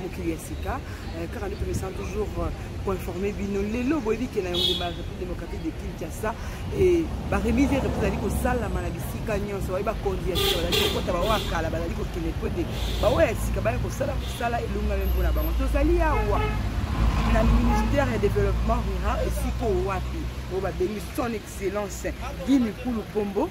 mokili ya sika car nous connaissons toujours pour informer bino lelo boyebi ke na ngoma République démocratique de Kinshasa et ba remise représenter ko sala mana bisika nyonso ba kondi ya sika ba kota ba wakala ba liko kile kote ba wa sika ba ko sala elunga mpona ba to sali awa na ministère du développement rural et siko wapi o ba bengi son excellence Guy Mikulu Pombo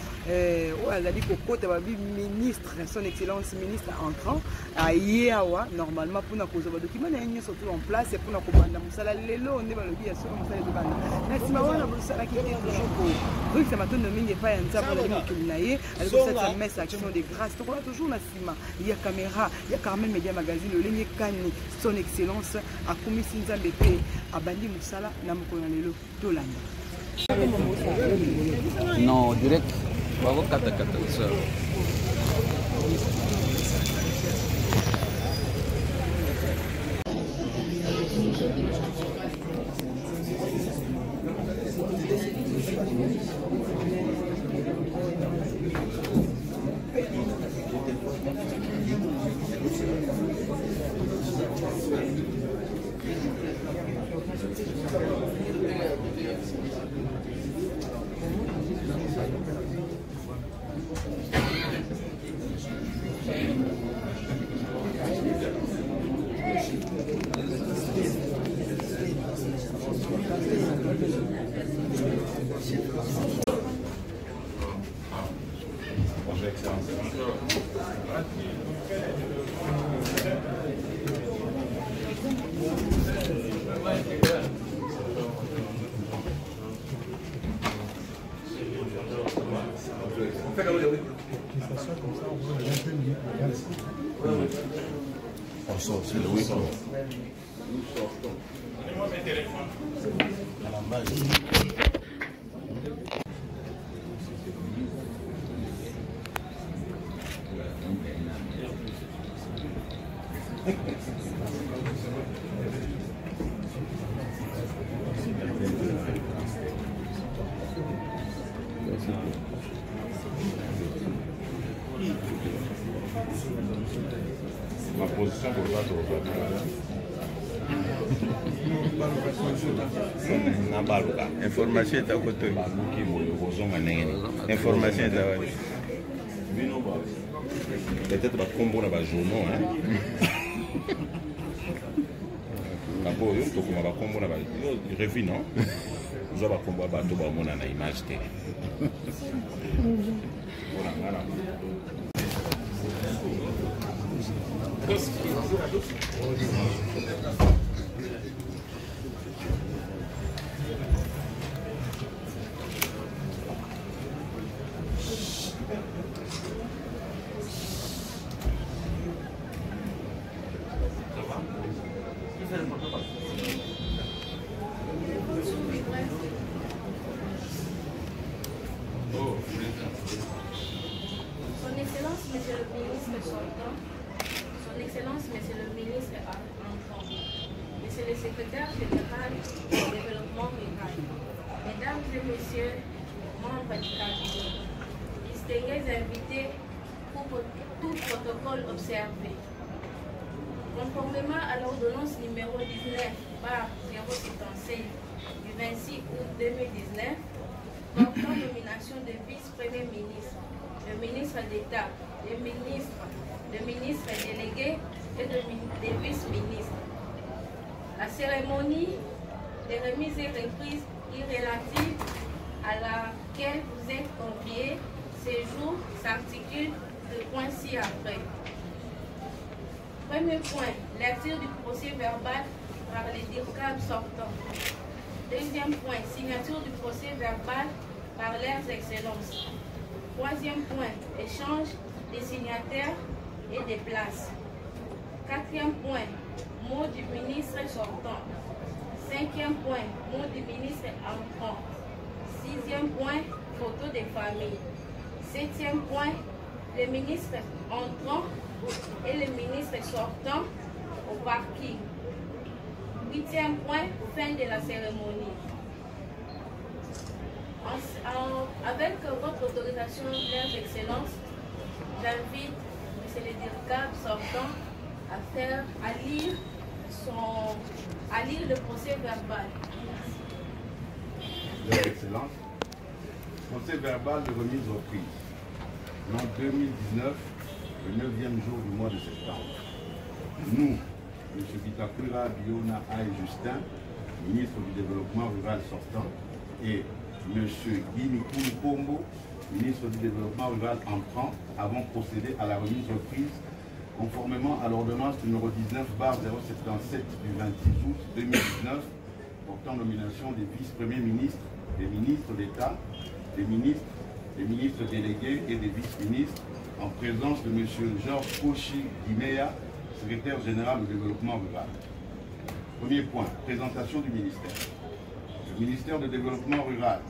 o azali ko kota ba ministre son excellence ministre entrant ayewa normalement pour na kozo ba document na nyonso tout en place pour na ko banda musala lelo ne ba lobi ya soko musala de banda na sima wana musala ki est toujours ko oui ça m'a donné mingi pa ya nzapa na mokili na ye avec cette messe action de grâce to ko toujours na sima il y a caméra il y a Carmen Media Magazine le lenye kani son excellence a commis nzambe pe abandi musala na mokona lelo tolanda. Non, direct. Bravo, kata ça. On sort, c'est le week-end. À la base. Ma position pour ça, information est à côté. Information est à côté. Peut-être pas combo na ba journaux hein.Abo yo to kuma ba combo na ba revue non. Zo ba combo ba to ba mona na image télé. Voilà, voilà. Son Excellence, Monsieur le Ministre sortant, Son Excellence, Monsieur le Ministre entrant, Monsieur le Secrétaire Général du Développement rural, Mesdames et Messieurs, membres du cabinet, distingués invités pour tout protocole observé. Conformément à l'ordonnance numéro 19 par 076 du 26 août 2019, portant nomination de vice-premier ministre, le ministre d'État, le ministre délégué et des vice-ministres. La cérémonie de remise et reprise relative à laquelle vous êtes conviés ces jours s'articule de points ci-après. Premier point, lecture du procès verbal par les DIRCAB sortants. Deuxième point, signature du procès verbal par leurs excellences. Troisième point, échange des signataires et des places. Quatrième point, mot du ministre sortant. Cinquième point, mot du ministre entrant. Sixième point, photo des familles. Septième point, le ministre entrant et le ministre sortant au parking. Huitième point, fin de la cérémonie. Avec votre autorisation, leurs excellences, j'invite M. le DIRCAB sortant à lire le procès verbal. Leur Excellence, procès verbal de remise aux prises. L'an 2019, le 9e jour du mois de septembre. Nous, M. Bitakura Biona Aïe Justin, ministre du Développement rural sortant, et M. Guy Pombo, ministre du Développement rural entrant, avons procédé à la remise aux prises conformément à l'ordonnance numéro 19/077 du 26 août 2019 portant nomination des vice-premiers ministres, des ministres d'État, des ministres délégués et des vice-ministres en présence de M. Georges Koshi Guimea, secrétaire général du développement rural. Premier point, présentation du ministère. Le ministère du développement rural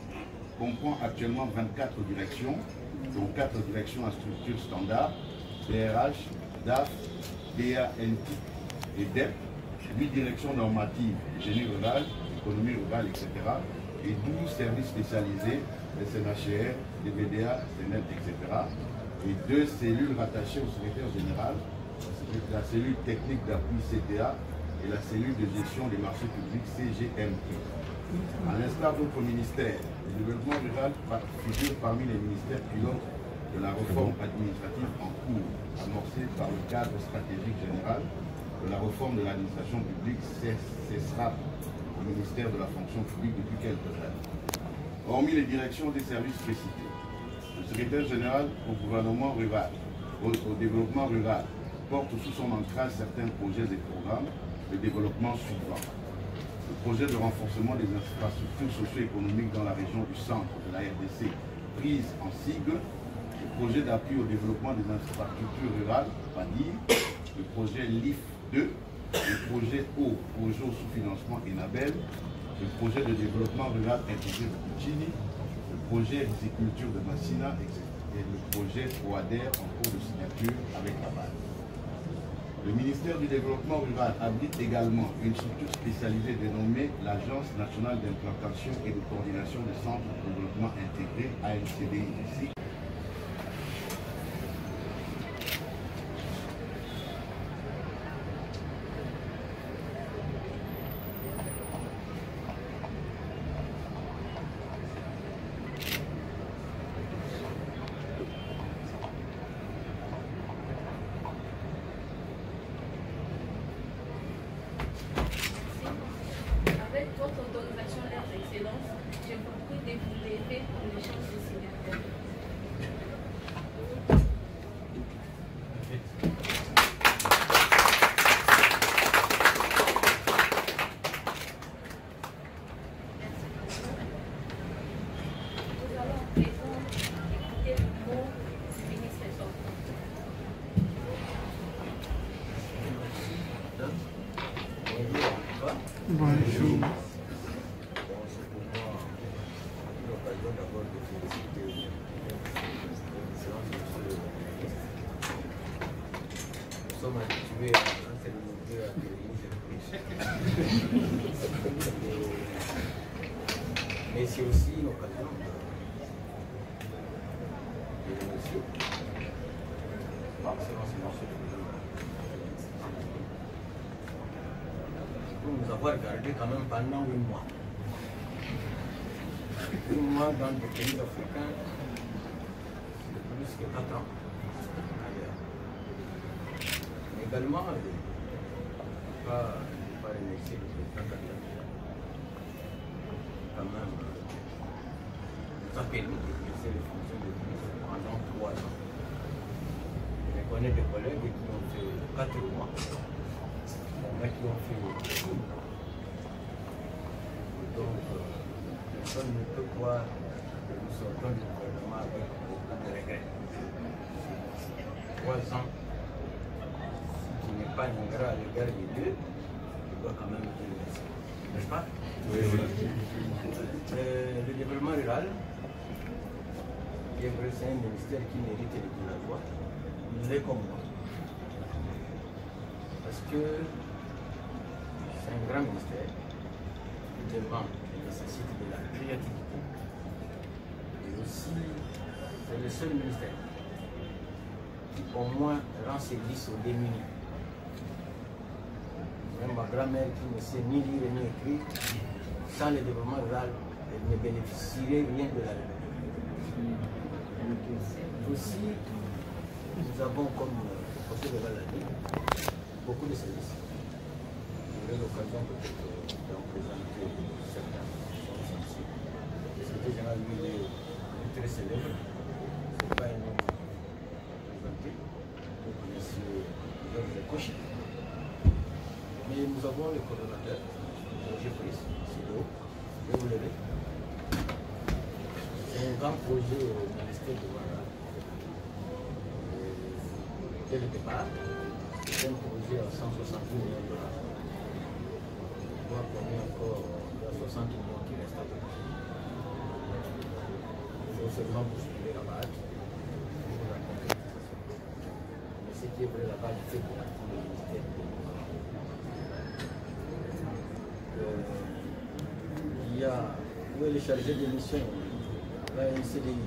comprend actuellement 24 directions, dont 4 directions à structure standard, DRH, DAF, DANT et DEP, 8 directions normatives, génie rural, économie rurale, etc. et 12 services spécialisés, SNHR, DBDA, CNET, etc. et 2 cellules rattachées au secrétaire général, la cellule technique d'appui CTA et la cellule de gestion des marchés publics CGMP. À l'instar d'autres ministères, le développement rural figure parmi les ministères pilotes de la réforme administrative en cours, amorcée par le cadre stratégique général de la réforme de l'administration publique CESRAP au ministère de la fonction publique depuis quelques années. Hormis les directions des services précités, le secrétaire général au gouvernement rural, au développement rural, porte sous son ancrage certains projets et programmes de développement suivants. Le projet de renforcement des infrastructures socio-économiques dans la région du centre de la RDC, prise en sigle, le projet d'appui au développement des infrastructures rurales, PADIR, le projet LIF2, le projet eau, projet sous financement ENABEL, le projet de développement rural intégré de Puccini, le projet riziculture de Massina, etc. et le projet OADER en cours de signature avec la base. Le ministère du Développement rural abrite également une structure spécialisée dénommée l'Agence nationale d'implantation et de coordination des centres de développement intégré, ANCDI. Bonjour. Nous sommes habitués à s'éliminer à mais c'est aussi une occasion de remercier pour nous avoir gardé quand même pendant 8 mois. 8 mois dans des pays africains de plus que 4 ans. Mais également, pas remercier le président Kabila. Quand même, nous a permis d'exercer les fonctions de ministre pendant 3 ans. Je connais des collègues qui ont fait 4 mois. Il y en a qui ont fait beaucoup. Donc, personne ne peut croire que nous sortons du gouvernement avec beaucoup de regrets. 3 ans, qui n'est pas ingrat à l'égard des deux, je dois quand même dire merci. N'est-ce pas? Oui, oui. Le développement rural, bien vrai, c'est un ministère qui mérite de la voix. Il est comme moi. Parce que c'est un grand ministère qui demande et nécessite de la créativité. Et aussi, c'est le seul ministère qui au moins rend service aux démunis. Même ma grand-mère qui ne sait ni lire ni écrire, sans le développement rural, elle ne bénéficierait rien de la République. Aussi, nous avons comme conseil de la vie beaucoup de services. J'aurai l'occasion peut-être d'en présenter certains qui sont sensibles. Le secrétaire général, lui, est très célèbre. Ce n'est pas un homme présenté. Vous connaissez Georges Cauchy. Mais nous avons le coordonnateur, Roger Brice, CDO, vous l'avez. C'est un grand projet au ministère de Ouattara. Dès le départ, c'est un projet à 160 millions de dollars. On voit qu'on est encore à 60 millions qui restent à peu. Il faut seulement bousculer la base pour la concrétisation. Mais ce qui est vrai là-bas, il fait pour partie du ministère de il y a, où est le chargé de mission, il y a un CDI.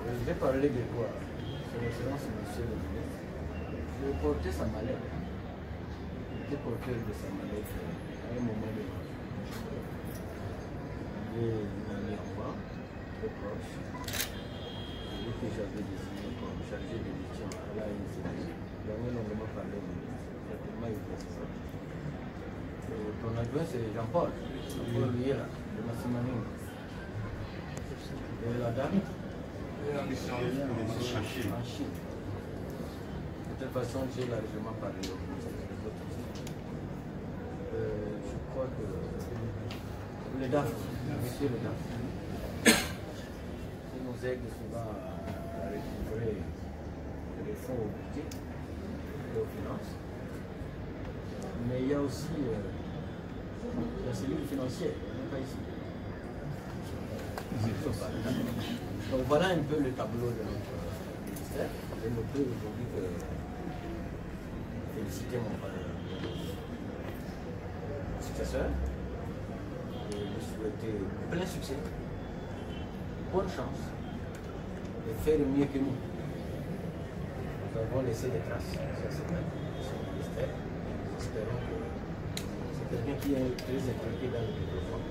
Je vais parler de quoi? Son Excellence, monsieur le ministre. Je vais porter sa mallette. Il était porteur de sa mallette à un moment donné. Il m'a mis en bas, très proche. Celui que j'avais désigné comme chargé de mission à la NCD. J'en ai longuement parlé au ministre. Il a tellement été ça. Ton adjoint, c'est Jean-Paul. Jean-Paul Liera, de Massimaning. Et la dame en Chine. De toute façon, j'ai largement parlé au ministre. Je crois que le DAF, monsieur le DAF, qui nous aide souvent à récupérer les fonds au budget et aux finances. Mais il y a aussi la cellule financière, elle n'est pas ici. Donc voilà un peu le tableau de notre ministère. Je ne peux aujourd'hui que féliciter mon successeur et lui souhaiter plein succès, bonne chance et faire mieux que nous. Nous avons laissé des traces sur ce ministère. Espérons que c'est quelqu'un qui est très impliqué dans le développement.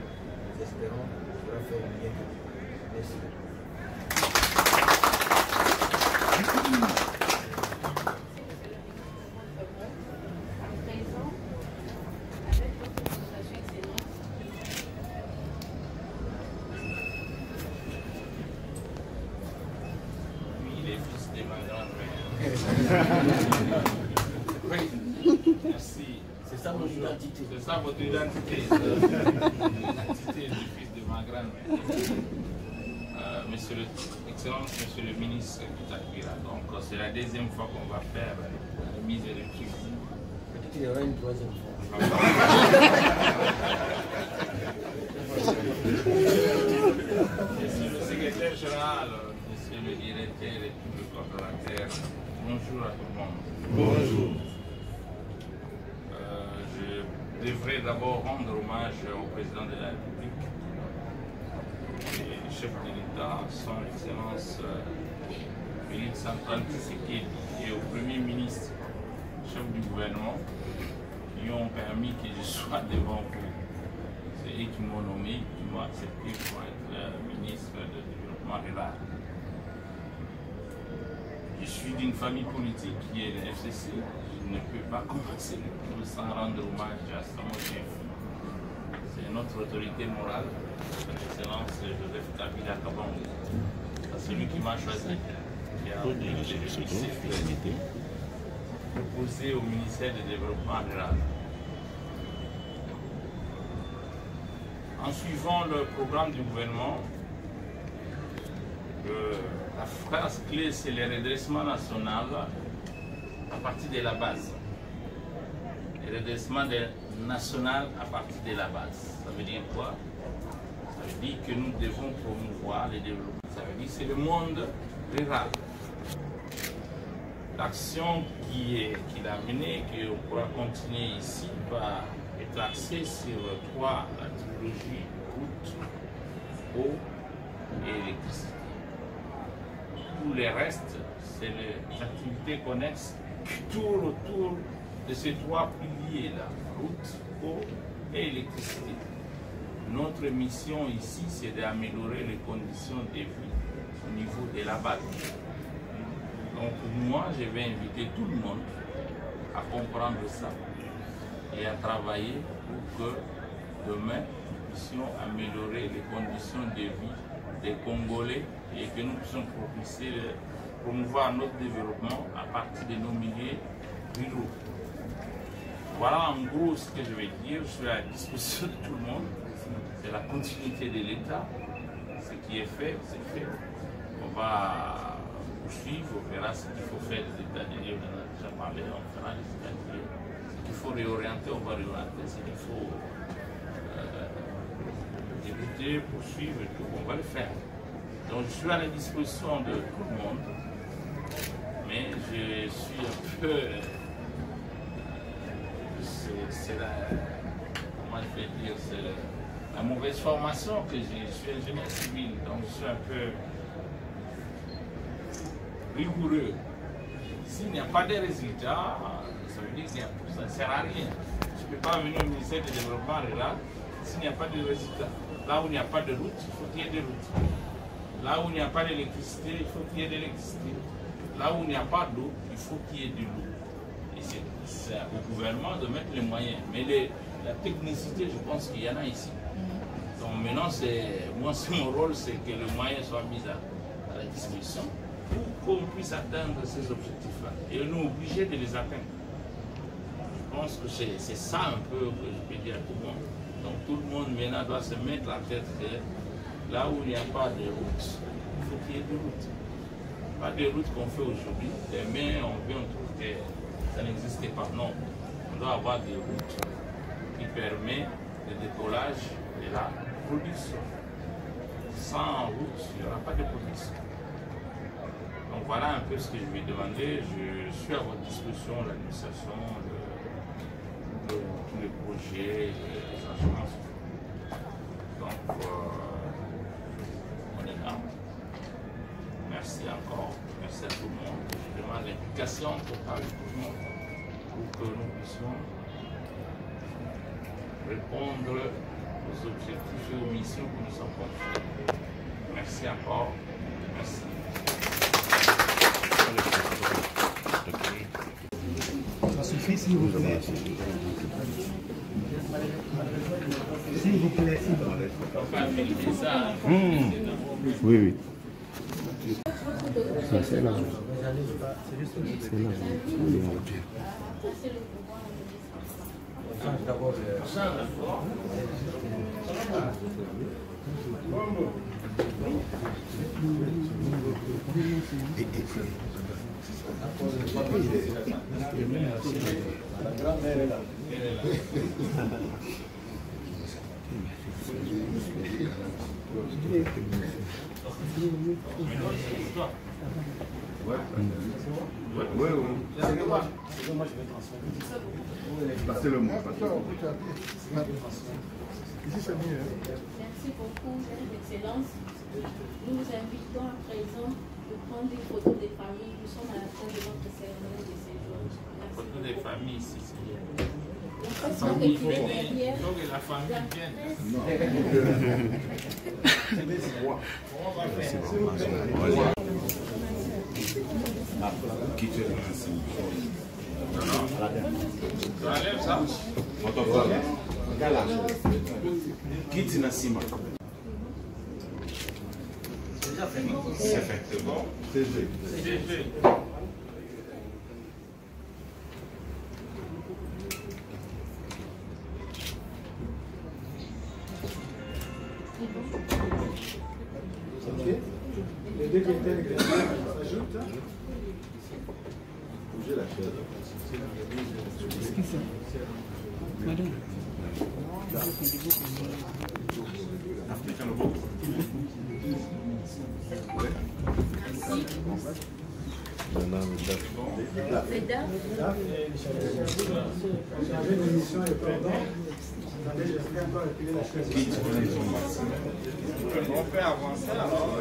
Nous espérons qu'il pourra faire mieux que nous. Merci. Lui, il est fils de ma grand-mère. Oui, merci. C'est ça mon identité. C'est ça votre identité. L'identité du fils de ma grand-mère. Monsieur Monsieur le ministre Kitakira, donc c'est la deuxième fois qu'on va faire la remise des prix. Peut-être qu'il y aura une troisième fois. Monsieur le secrétaire général, monsieur le directeur et tout le coordonnateur, bonjour à tout le monde. Bonjour. Je devrais d'abord rendre hommage au président de la République, et chef de l'État, son Excellence Félix Antoine Tshisekedi, et au Premier ministre, chef du gouvernement, qui ont permis que je sois devant vous. C'est eux qui m'ont nommé, qui m'ont accepté pour être ministre du développement rural. Je suis d'une famille politique qui est le FCC. Je ne peux pas commencer le cours sans rendre hommage à son chef. C'est notre autorité morale, son Excellence Joseph Kabila Kabango. C'est lui qui m'a choisi, qui a proposé au ministère du Développement rural. En suivant le programme du gouvernement, la phrase clé, c'est le redressement national à partir de la base. Le redressement national à partir de la base. Ça veut dire quoi? Ça veut dire que nous devons promouvoir le développement. Ça veut dire que c'est le monde rural. L'action qu'il a menée, qu'on pourra continuer ici, va être axée sur trois, la typologie route, eau et électricité. Tout le reste, c'est les activités connexes qui tournent autour de ces trois piliers-là, route, eau et électricité. Notre mission ici, c'est d'améliorer les conditions de vie au niveau de la base. Donc moi, je vais inviter tout le monde à comprendre ça et à travailler pour que demain, nous puissions améliorer les conditions de vie des Congolais et que nous puissions promouvoir notre développement à partir de nos milieux ruraux. Voilà en gros ce que je vais dire. Je suis à la disposition de tout le monde. C'est la continuité de l'État. Ce qui est fait, c'est fait. On va poursuivre, on verra ce qu'il faut faire des états de lieux. On en a déjà parlé, on fera les états de lieux. Ce qu'il faut réorienter, on va réorienter. Ce qu'il faut débuter, poursuivre et tout, on va le faire. Donc je suis à la disposition de tout le monde, mais je suis un peu... c'est comment je vais dire, c'est la mauvaise formation que j'ai. Je suis ingénieur civil, donc je suis un peu rigoureux. S'il n'y a pas de résultats, ça veut dire que ça ne sert à rien. Je ne peux pas venir au ministère du Développement rural s'il n'y a pas de résultats. Là où il n'y a pas de route, il faut qu'il y ait des routes. Là où il n'y a pas d'électricité, il faut qu'il y ait de l'électricité. Là où il n'y a pas d'eau, il faut qu'il y ait de l'eau. Et c'est au gouvernement de mettre les moyens. Mais la technicité, je pense qu'il y en a ici. Donc maintenant, moi, mon rôle, c'est que les moyens soient mis à la disposition pour qu'on puisse atteindre ces objectifs-là. Et on est obligé de les atteindre. Je pense que c'est ça un peu que je peux dire à tout le monde. Donc tout le monde maintenant doit se mettre en tête que là où il n'y a pas de route, il faut qu'il y ait des routes. Pas des routes qu'on fait aujourd'hui, demain on trouve que ça n'existait pas. Non, on doit avoir des routes qui permettent le décollage de la production. Sans route, il n'y aura pas de production. Donc voilà un peu ce que je vais demander. Je suis à votre disposition, l'administration, tous les projets, les agences. Donc, on est là. Merci encore. Merci à tout le monde. Je demande l'implication totale de tout le monde pour que nous puissions répondre aux objectifs et aux missions que nous sommes confiés. Merci encore. Merci. Ça suffit, s'il vous plaît. S'il vous plaît. On va vérifier ça. Oui, oui. C'est là. C'est là. D'abord, la grand-mère est là. Ouais. C'est moi, je vais transférer. Passez-le-moi. Ici, c'est mieux. Merci beaucoup, Excellence. Nous vous invitons à présent de prendre des photos des familles. Nous sommes à la fin de notre cérémonie de séjour. Photos des familles ici, c'est bien. Donc, ça sera retiré derrière. Il faut que la famille vienne. Enlève ça. Quitte Nassima. C'est fait, c'est bon. C'est fait. C'est fait. Les deux qui étaient s'ajoutent. Bougez la chaise. Qu'est-ce que c'est? Madame. Mesdames, J'avais une émission et pardon. Attendez, j'espère encore appuyer la chaise. On peut avancer alors.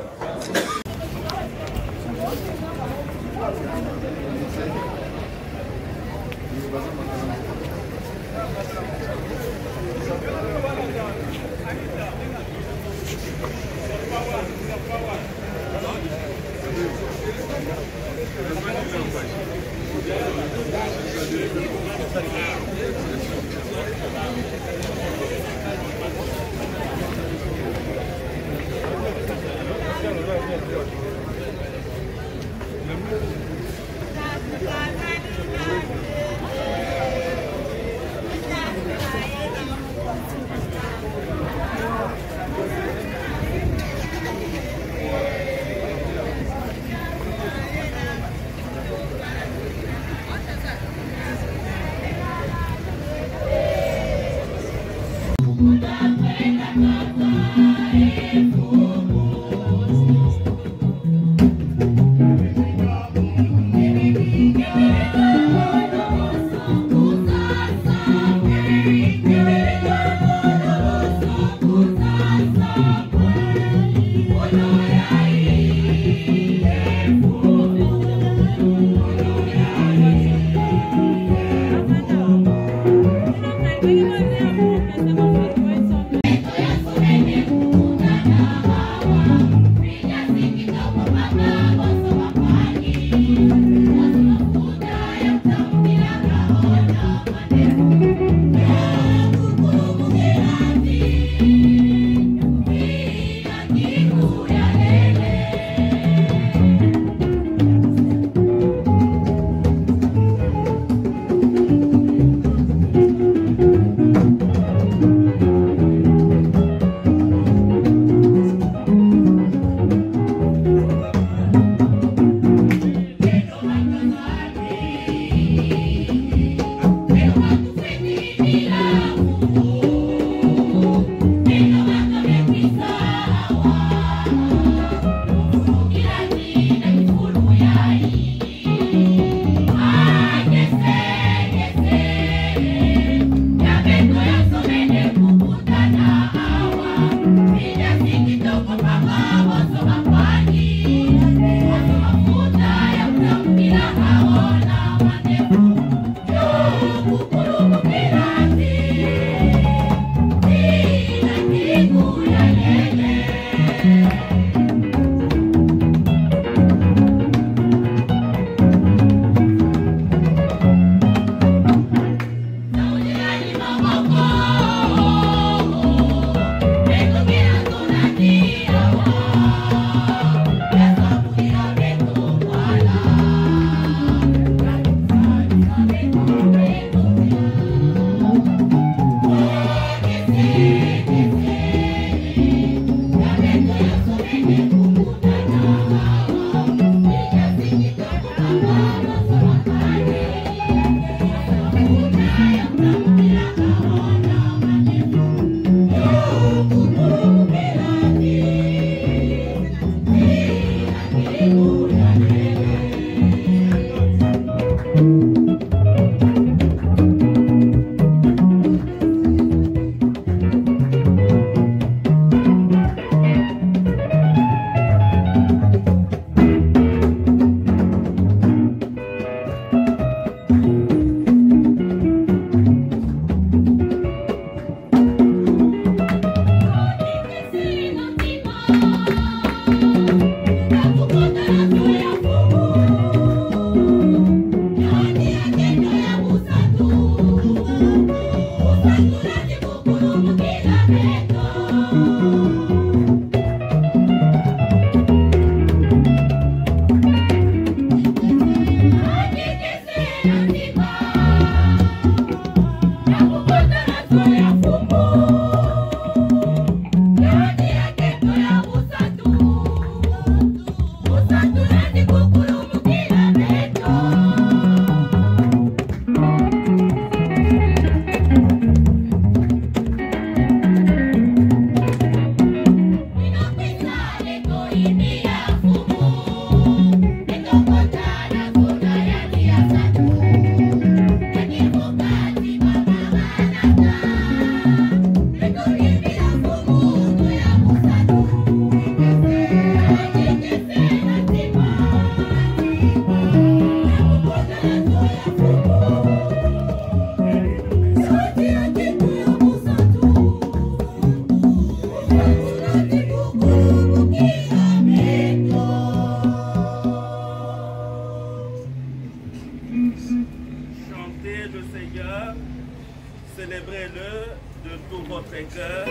Célébrez-le de tout votre cœur,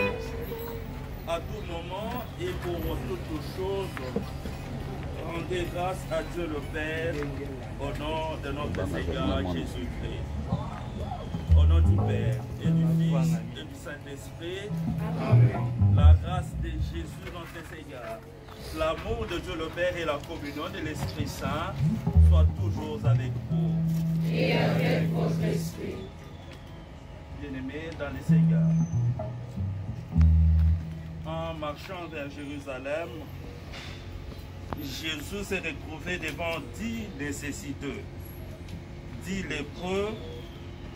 à tout moment et pour toutes choses. Rendez grâce à Dieu le Père, au nom de notre Seigneur Jésus-Christ. Au nom du Père et du Fils et du Saint-Esprit, la grâce de Jésus notre Seigneur, l'amour de Dieu le Père et la communion de l'Esprit Saint soient toujours avec vous. Et avec votre esprit. Bien-aimés dans le Seigneur, en marchant vers Jérusalem, Jésus s'est retrouvé devant 10 nécessiteux, 10 lépreux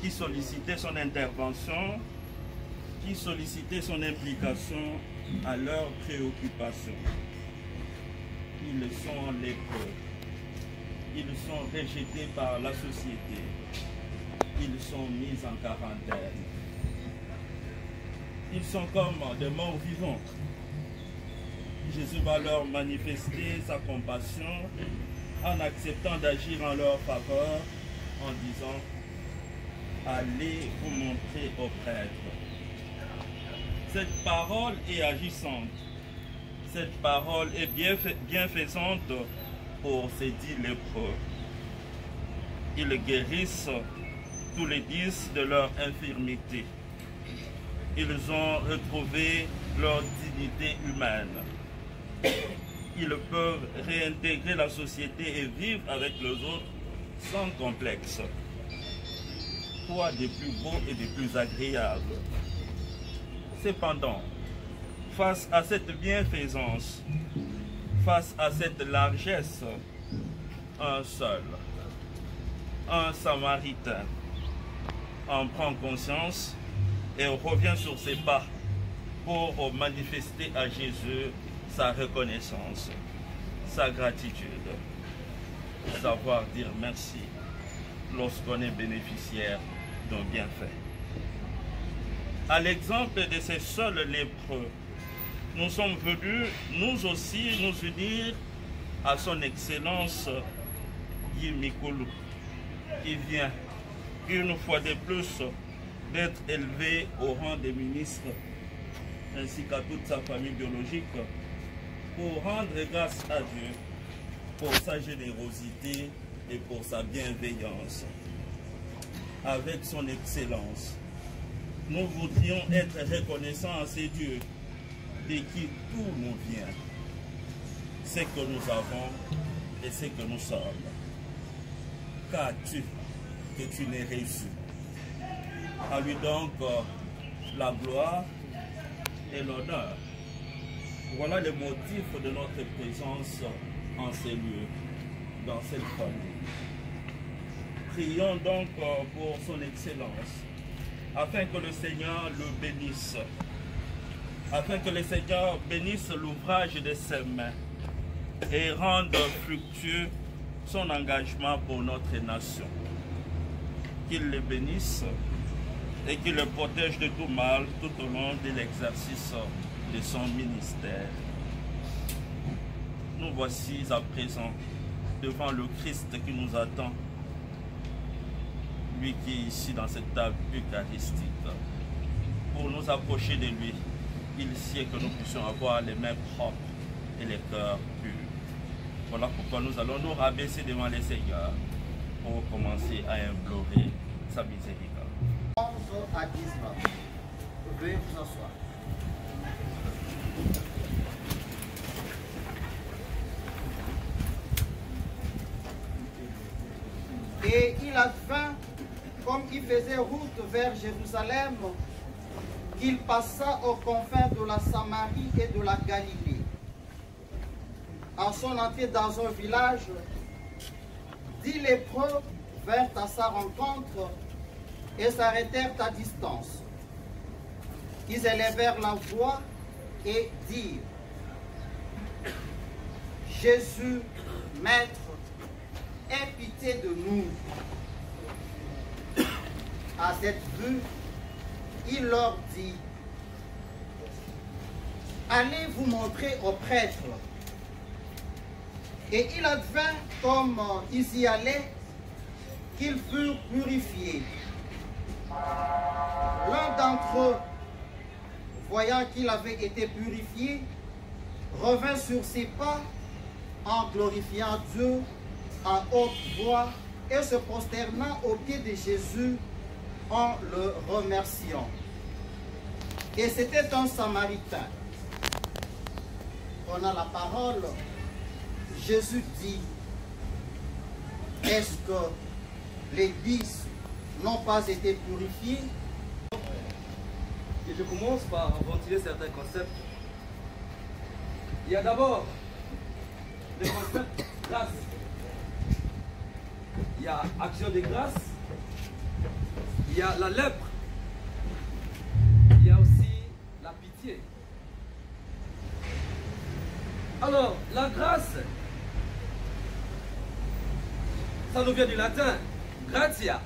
qui sollicitaient son intervention, qui sollicitaient son implication à leurs préoccupations. Ils sont lépreux, ils sont rejetés par la société, ils sont mis en quarantaine. Ils sont comme des morts vivants. Jésus va leur manifester sa compassion en acceptant d'agir en leur faveur, en disant « Allez vous montrer aux prêtres ». Cette parole est agissante. Cette parole est bienfaisante pour ces 10 lépreux. Ils guérissent tous les 10 de leur infirmité. Ils ont retrouvé leur dignité humaine. Ils peuvent réintégrer la société et vivre avec les autres sans complexe. Quoi de plus beau et de plus agréable? Cependant, face à cette bienfaisance, face à cette largesse, un seul, un Samaritain, en prend conscience et revient sur ses pas pour manifester à Jésus sa reconnaissance, sa gratitude, savoir dire merci lorsqu'on est bénéficiaire d'un bienfait. À l'exemple de ces seuls lépreux, nous sommes venus, nous aussi, nous unir à son Excellence Guy Mikulu, qui vient une fois de plus d'être élevé au rang des ministres, ainsi qu'à toute sa famille biologique, pour rendre grâce à Dieu pour sa générosité et pour sa bienveillance. Avec son excellence, nous voudrions être reconnaissants à ces dieux de qui tout nous vient, ce que nous avons et ce que nous sommes. Qu'as-tu que tu n'aies reçu? À lui donc la gloire et l'honneur. Voilà le motif de notre présence en ces lieux, dans cette famille. Prions donc pour son excellence, afin que le Seigneur le bénisse, afin que le Seigneur bénisse l'ouvrage de ses mains et rende fructueux son engagement pour notre nation. Qu'il le bénisse et qu'il le protège de tout mal tout au long de l'exercice de son ministère. Nous voici à présent devant le Christ qui nous attend, lui qui est ici dans cette table eucharistique. Pour nous approcher de lui, il sied que nous puissions avoir les mains propres et les cœurs purs. Voilà pourquoi nous allons nous rabaisser devant le Seigneur pour commencer à implorer sa miséricorde. 11 à 19. Veuillez vous asseoir. Et il advint, comme il faisait route vers Jérusalem, qu'il passa aux confins de la Samarie et de la Galilée. En son entrée dans un village, 10 lépreux vinrent à sa rencontre et s'arrêtèrent à distance. Ils élevèrent la voix et dirent: Jésus, Maître, aie pitié de nous. À cette vue, il leur dit: Allez vous montrer aux prêtres. Et il advint, comme ils y allaient, qu'ils furent purifiés. d'entre eux, voyant qu'il avait été purifié, revint sur ses pas en glorifiant Dieu à haute voix et se prosternant aux pieds de Jésus en le remerciant. Et c'était un Samaritain. On a la parole. Jésus dit, est-ce que les 10 n'ont pas été purifiés? Et je commence par ventiler certains concepts. Il y a d'abord le concept grâce. Il y a action de grâce. Il y a la lèpre. Il y a aussi la pitié. Alors, la grâce, ça nous vient du latin gratia,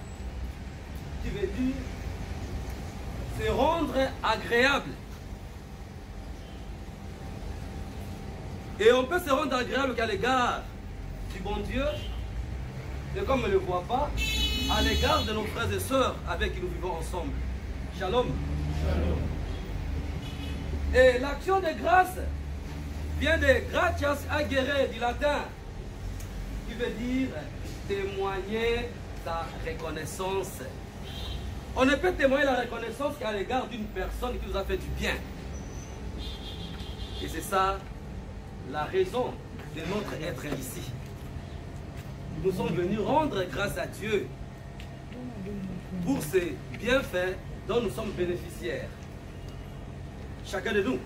qui veut dire se rendre agréable. Et on peut se rendre agréable qu'à l'égard du bon Dieu, et comme on ne le voit pas, à l'égard de nos frères et sœurs avec qui nous vivons ensemble. Shalom. Shalom. Et l'action de grâce vient de gratias agere du latin, qui veut dire témoigner sa reconnaissance. On ne peut témoigner la reconnaissance qu'à l'égard d'une personne qui nous a fait du bien. Et c'est ça la raison de notre être ici. Nous sommes venus rendre grâce à Dieu pour ces bienfaits dont nous sommes bénéficiaires. Chacun de nous.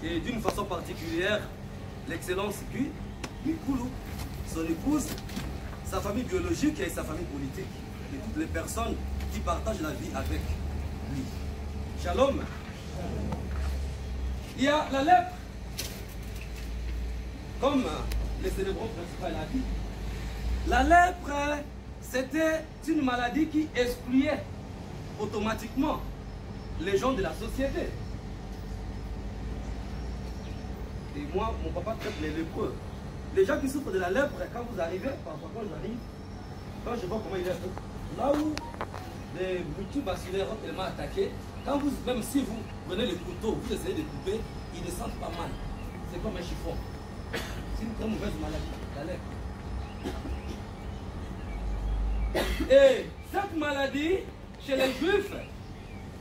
Et d'une façon particulière, l'excellence Guy Mikulu, son épouse, sa famille biologique et sa famille politique. Et toutes les personnes qui partagent la vie avec lui. Shalom. Il y a la lèpre. Comme le célébrant principal a dit, la lèpre, c'était une maladie qui excluait automatiquement les gens de la société. Et moi, mon papa traite les lépreux. Les gens qui souffrent de la lèpre, quand vous arrivez, parfois quand j'arrive, quand je vois comment il est, là où les multibaccillaires ont tellement attaqué, quand vous, même si vous prenez le couteau, vous essayez de couper, ils ne sentent pas mal. C'est comme un chiffon. C'est une très mauvaise maladie, la lèpre. Et cette maladie, chez les Juifs,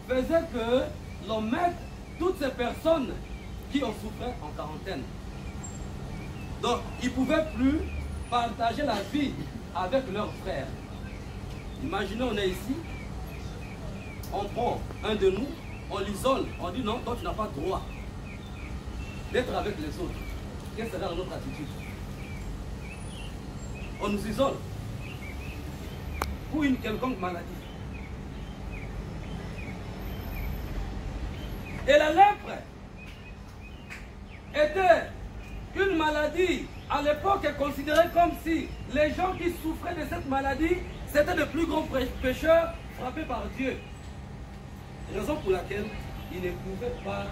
faisait que l'on mette toutes ces personnes qui en souffraient en quarantaine. Donc, ils ne pouvaient plus partager la vie avec leurs frères. Imaginez, on est ici, on prend un de nous, on l'isole, on dit non, toi tu n'as pas droit d'être avec les autres. Quelle sera notre attitude? On nous isole pour une quelconque maladie. Et la lèpre était une maladie à l'époque considérée comme si les gens qui souffraient de cette maladie, c'était les plus grands pécheurs frappés par Dieu. Raison pour laquelle ils ne pouvaient pas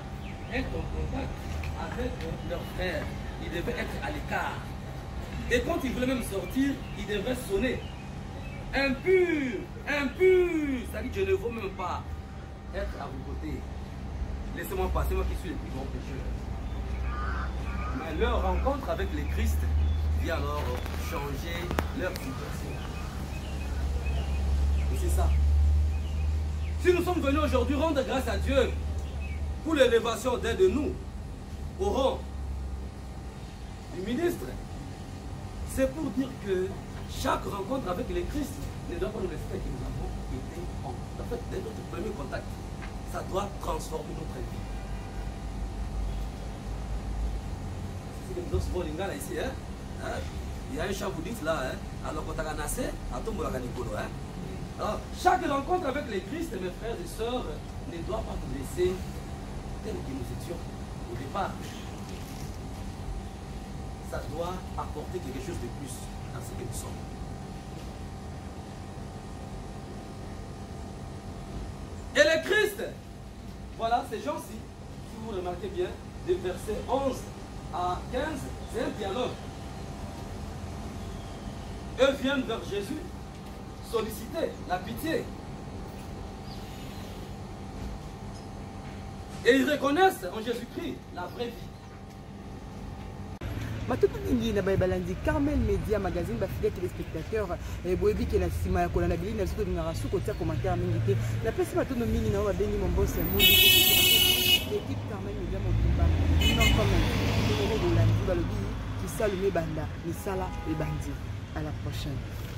être en contact avec leurs frères. Ils devaient être à l'écart. Et quand ils voulaient même sortir, ils devaient sonner. Impur, impur. Ça dit que je ne veux même pas être à vos côtés. Laissez-moi passer, moi qui suis le plus grand pécheur. Mais leur rencontre avec le Christ vient alors changer leur situation. Et c'est ça. Si nous sommes venus aujourd'hui rendre grâce à Dieu pour l'élévation d'un de nous au rang du ministre, c'est pour dire que chaque rencontre avec le Christ ne doit pas nous laisser que nous avons été en fait, dès notre premier contact. Ça doit transformer notre vie. C'est comme nous sommes là ici, hein? Il y a un chant bouddhiste là, hein? Alors quand on a nassé, à tout le monde a hein? Alors, chaque rencontre avec les Christ, mes frères et sœurs, ne doit pas nous laisser tels que nous étions au départ. Ça doit apporter quelque chose de plus à ce que nous sommes. Et le Christ, voilà, ces gens-ci, si vous remarquez bien, des versets 11 à 15, c'est un dialogue. Eux viennent vers Jésus solliciter la pitié. Et ils reconnaissent en Jésus-Christ la vraie vie. Matoto mingi na balandi Carmel Media Magazine ba fidèle téléspectateur boyebi ke na sima ya kolanda bili na soto ngara suko tia commentaire mingi te na pesi matoto mingi na ba bengi mombosse mundi l'équipe Carmel Media Mobimba non comment ko bolandi balobi ki salume banda misala e bandi. À la prochaine.